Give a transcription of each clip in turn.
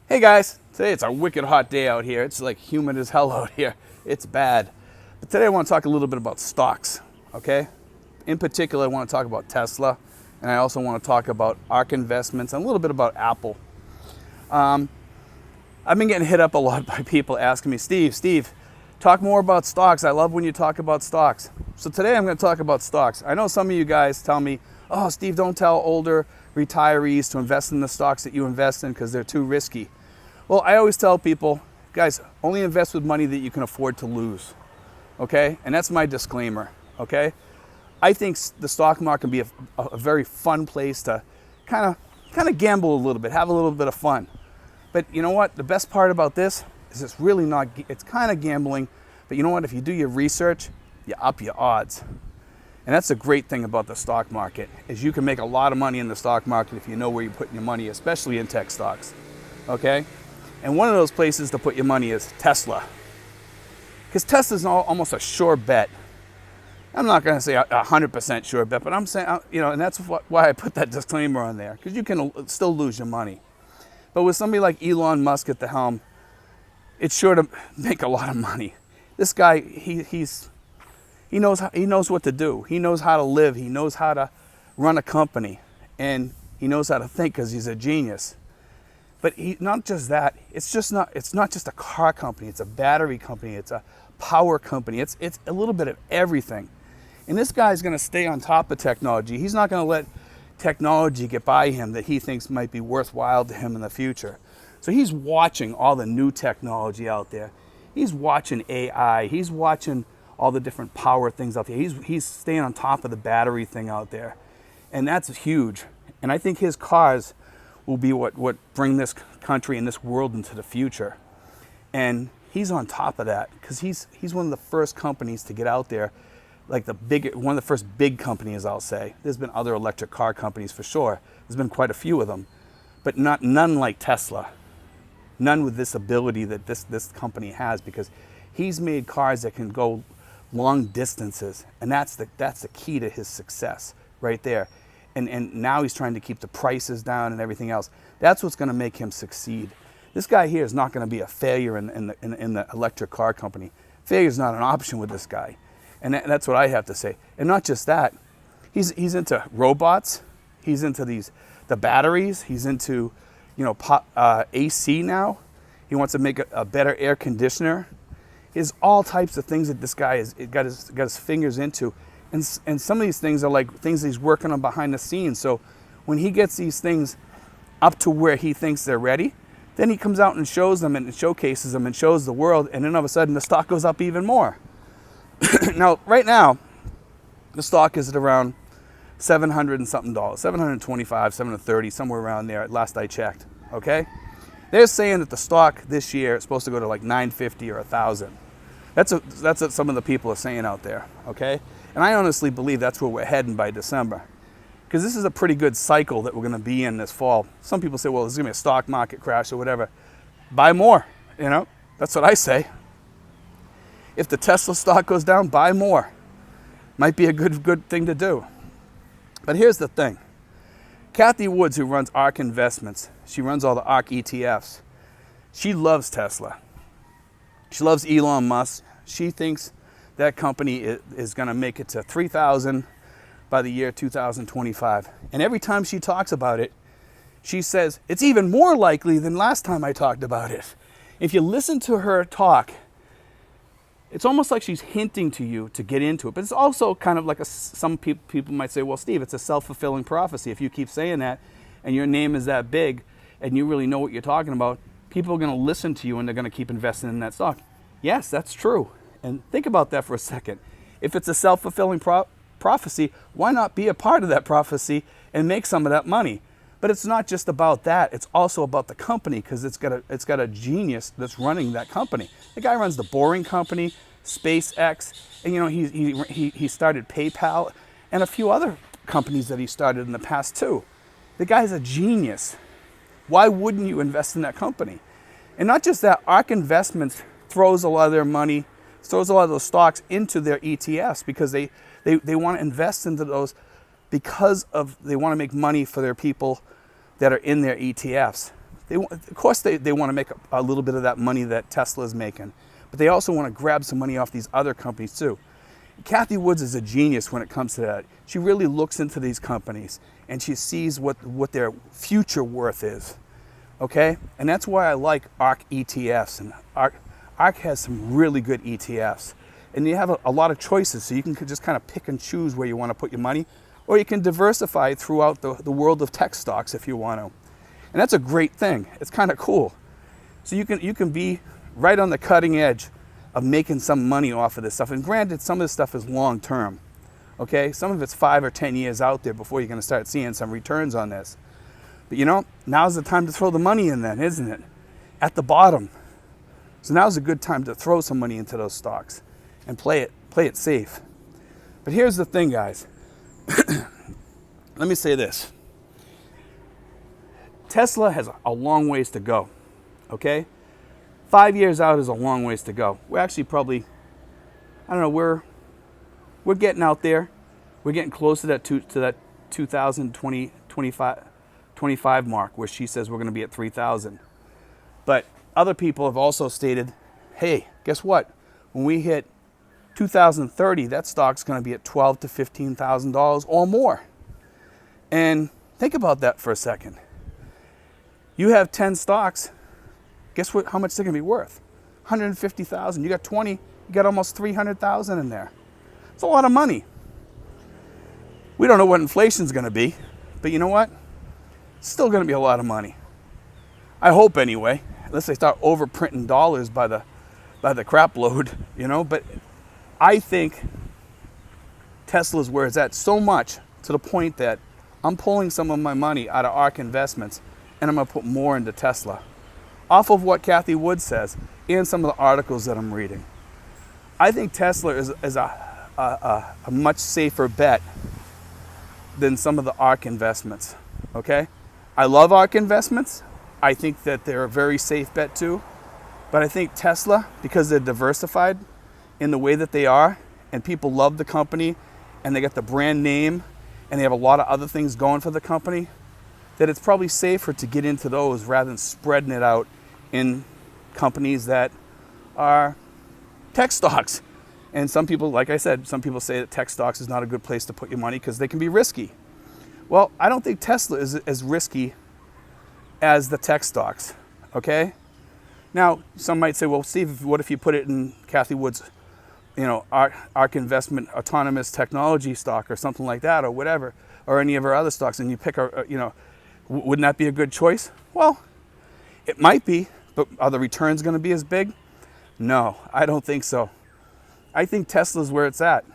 Hey guys, today it's a wicked hot day out here. It's like humid as hell out here. It's bad. But today I want to talk a little bit about stocks, okay? In particular, I want to talk about Tesla, and I also want to talk about ARK investments and a little bit about Apple. I've been getting hit up a lot by people asking me, Steve, talk more about stocks. I love when you talk about stocks. So today I'm going to talk about stocks. I know some of you guys tell me, oh, Steve, don't tell older retirees to invest in the stocks that you invest in because they're too risky. Well, I always tell people, guys, only invest with money that you can afford to lose, okay? And that's my disclaimer, okay? I think the stock market can be a very fun place to kind of gamble a little bit, have a little bit of fun. But you know what? The best part about this is it's really not, it's kind of gambling, but you know what? If you do your research, you up your odds. And that's the great thing about the stock market, is you can make a lot of money in the stock market if you know where you're putting your money, especially in tech stocks, okay? And one of those places to put your money is Tesla. Because Tesla's almost a sure bet. I'm not going to say 100% sure bet, but I'm saying, and that's why I put that disclaimer on there, because you can still lose your money. But with somebody like Elon Musk at the helm, it's sure to make a lot of money. This guy, he knows what to do. He knows how to live. He knows how to run a company, and he knows how to think because he's a genius. But not just that. It's not just a car company. It's a battery company. It's a power company. It's a little bit of everything. And this guy's going to stay on top of technology. He's not going to let technology get by him that he thinks might be worthwhile to him in the future. So he's watching all the new technology out there. He's watching AI. He's watching all the different power things out there. He's staying on top of the battery thing out there. And that's huge. And I think his cars will be what bring this country and this world into the future. And he's on top of that because he's one of the first companies to get out there, like one of the first big companies, I'll say. There's been other electric car companies for sure. There's been quite a few of them, but none like Tesla. None with this ability that this company has, because he's made cars that can go long distances, and that's the key to his success right there. And now he's trying to keep the prices down and everything else. That's what's going to make him succeed. This guy here is not going to be a failure in the electric car company. Failure is not an option with this guy, and that's what I have to say. And not just that, he's into robots. He's into the batteries. He's into AC now. He wants to make a better air conditioner. There's all types of things that this guy has got his fingers into. And some of these things are like things he's working on behind the scenes. So when he gets these things up to where he thinks they're ready, then he comes out and shows them and showcases them and shows the world. And then all of a sudden the stock goes up even more. Now, right now, the stock is at around $700 and something, $725, $730, somewhere around there. Last I checked. Okay, they're saying that the stock this year is supposed to go to like $950 or $1,000. That's what some of the people are saying out there. Okay. And I honestly believe that's where we're heading by December, because this is a pretty good cycle that we're going to be in this fall. Some people say, well, there's going to be a stock market crash or whatever. Buy more, that's what I say. If the Tesla stock goes down, buy more. Might be a good thing to do. But here's the thing. Kathy Woods, who runs ARK Investments, she runs all the ARK ETFs. She loves Tesla. She loves Elon Musk. She thinks that company is going to make it to 3,000 by the year 2025. And every time she talks about it, she says, it's even more likely than last time I talked about it. If you listen to her talk, it's almost like she's hinting to you to get into it. But it's also kind of like some people might say, well, Steve, it's a self-fulfilling prophecy. If you keep saying that and your name is that big and you really know what you're talking about, people are going to listen to you and they're going to keep investing in that stock. Yes, that's true. And think about that for a second. If it's a self-fulfilling prophecy, why not be a part of that prophecy and make some of that money? But it's not just about that. It's also about the company, because it's got a genius that's running that company. The guy runs the Boring Company, SpaceX, and he started PayPal and a few other companies that he started in the past too. The guy's a genius. Why wouldn't you invest in that company? And not just that, ARK Investments throws a lot of their money, throws a lot of those stocks into their ETFs, because they want to invest into those because they want to make money for their people that are in their ETFs. of course they want to make a little bit of that money that Tesla is making, but they also want to grab some money off these other companies too. Cathie Woods is a genius when it comes to that. She really looks into these companies and she sees what their future worth is, okay? And that's why I like ARK ETFs, and ARK has some really good ETFs. And you have a lot of choices, so you can just kind of pick and choose where you want to put your money, or you can diversify throughout the world of tech stocks if you want to. And that's a great thing. It's kind of cool. So you can be right on the cutting edge of making some money off of this stuff. And granted, some of this stuff is long term. Okay, some of it's 5 or 10 years out there before you're going to start seeing some returns on this. But you know, now's the time to throw the money in then, isn't it? At the bottom. So now's a good time to throw some money into those stocks and play it safe. But here's the thing, guys. Let me say this. Tesla has a long ways to go, okay? 5 years out is a long ways to go. We're actually probably, I don't know, we're getting out there. We're getting close to that 2020, 25 mark where she says we're going to be at 3,000. But other people have also stated, hey, guess what? When we hit 2030, that stock's going to be at $12,000 to $15,000 or more. And think about that for a second. You have 10 stocks. Guess what? How much they're going to be worth? 150,000. You got 20. You got almost 300,000 in there. It's a lot of money. We don't know what inflation's going to be, but you know what? It's still going to be a lot of money. I hope anyway, unless they start overprinting dollars by the crap load, you know. But I think Tesla's where it's at so much to the point that I'm pulling some of my money out of ARK investments and I'm going to put more into Tesla, off of what Cathie Wood says and some of the articles that I'm reading. I think Tesla is a much safer bet than some of the ARK investments, okay? I love ARK investments. I think that they're a very safe bet too. But I think Tesla, because they're diversified in the way that they are, and people love the company, and they got the brand name, and they have a lot of other things going for the company, that it's probably safer to get into those rather than spreading it out in companies that are tech stocks. And some people, like I said, some people say that tech stocks is not a good place to put your money because they can be risky. Well, I don't think Tesla is as risky as the tech stocks, okay? Now, some might say, well, Steve, what if you put it in Cathie Wood's, ARK investment autonomous technology stock or something like that, or whatever, or any of our other stocks, and you pick wouldn't that be a good choice? Well, it might be, but are the returns going to be as big? No, I don't think so. I think Tesla's where it's at.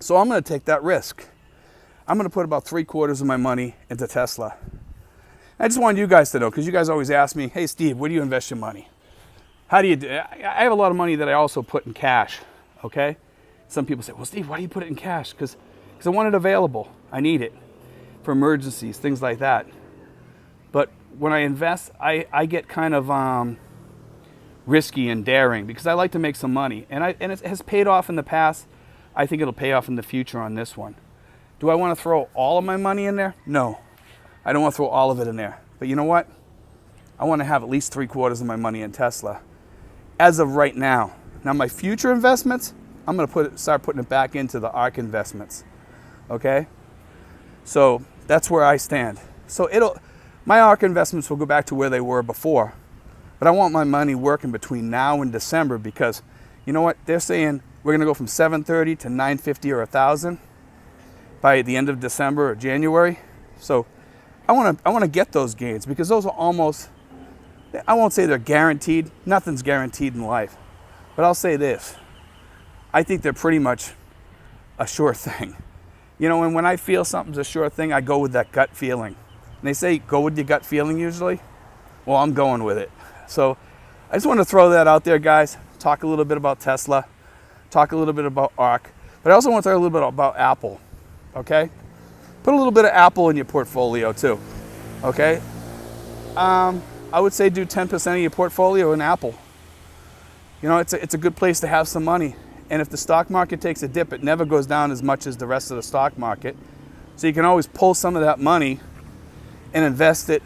So I'm going to take that risk. I'm going to put about 3/4 of my money into Tesla. I just wanted you guys to know, because you guys always ask me, hey, Steve, where do you invest your money? How do you do? I have a lot of money that I also put in cash, okay? Some people say, well, Steve, why do you put it in cash? Because I want it available. I need it for emergencies, things like that. But when I invest, I get kind of risky and daring because I like to make some money. And it has paid off in the past. I think it'll pay off in the future on this one. Do I want to throw all of my money in there? No. I don't want to throw all of it in there. But you know what? I want to have at least 3/4 of my money in Tesla as of right now. Now my future investments, I'm going to start putting it back into the ARK investments. Okay? So that's where I stand. So my ARK investments will go back to where they were before. But I want my money working between now and December because you know what? They're saying we're going to go from 730 to 950 or 1,000 by the end of December or January. So I want to get those gains because those are almost, I won't say they're guaranteed. Nothing's guaranteed in life. But I'll say this. I think they're pretty much a sure thing. You know, and when I feel something's a sure thing, I go with that gut feeling. And they say go with your gut feeling usually. Well, I'm going with it. So I just want to throw that out there, guys. Talk a little bit about Tesla. Talk a little bit about ARK. But I also want to talk a little bit about Apple. Okay? Put a little bit of Apple in your portfolio too. Okay? I would say do 10% of your portfolio in Apple. You know, it's a good place to have some money. And if the stock market takes a dip, it never goes down as much as the rest of the stock market. So you can always pull some of that money and invest it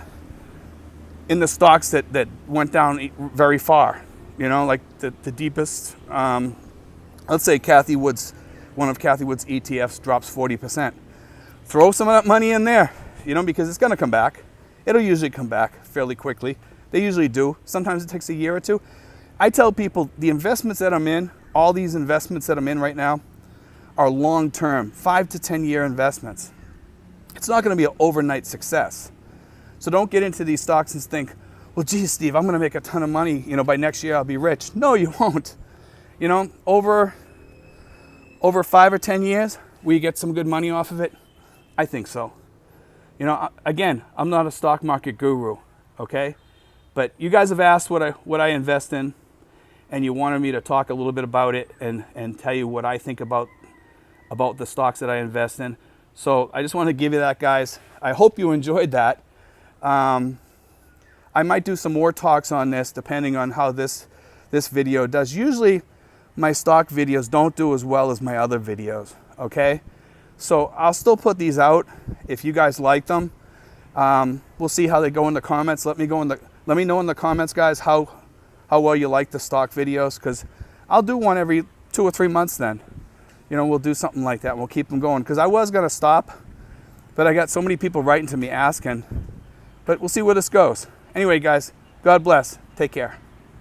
in the stocks that went down very far, you know, like the deepest, let's say Kathy Wood's, one of Kathy Wood's ETFs drops 40%. Throw some of that money in there, you know, because it's going to come back. It'll usually come back fairly quickly. They usually do. Sometimes it takes a year or two. I tell people the investments that I'm in, all these investments that I'm in right now, are long-term, 5 to 10 year investments. It's not going to be an overnight success. So don't get into these stocks and think, well, geez, Steve, I'm going to make a ton of money. You know, by next year I'll be rich. No, you won't. You know, over 5 or 10 years, will you get some good money off of it? I think so. You know, again, I'm not a stock market guru, okay? But you guys have asked what I invest in, and you wanted me to talk a little bit about it and tell you what I think about the stocks that I invest in. So I just want to give you that, guys. I hope you enjoyed that. I might do some more talks on this depending on how this video does. Usually my stock videos don't do as well as my other videos, okay? So I'll still put these out if you guys like them. We'll see how they go in the comments. Let me know in the comments, guys, how well you like the stock videos, because I'll do one every 2 or 3 months then. You know, we'll do something like that. We'll keep them going, because I was going to stop, but I got so many people writing to me asking. But we'll see where this goes. Anyway, guys, God bless. Take care.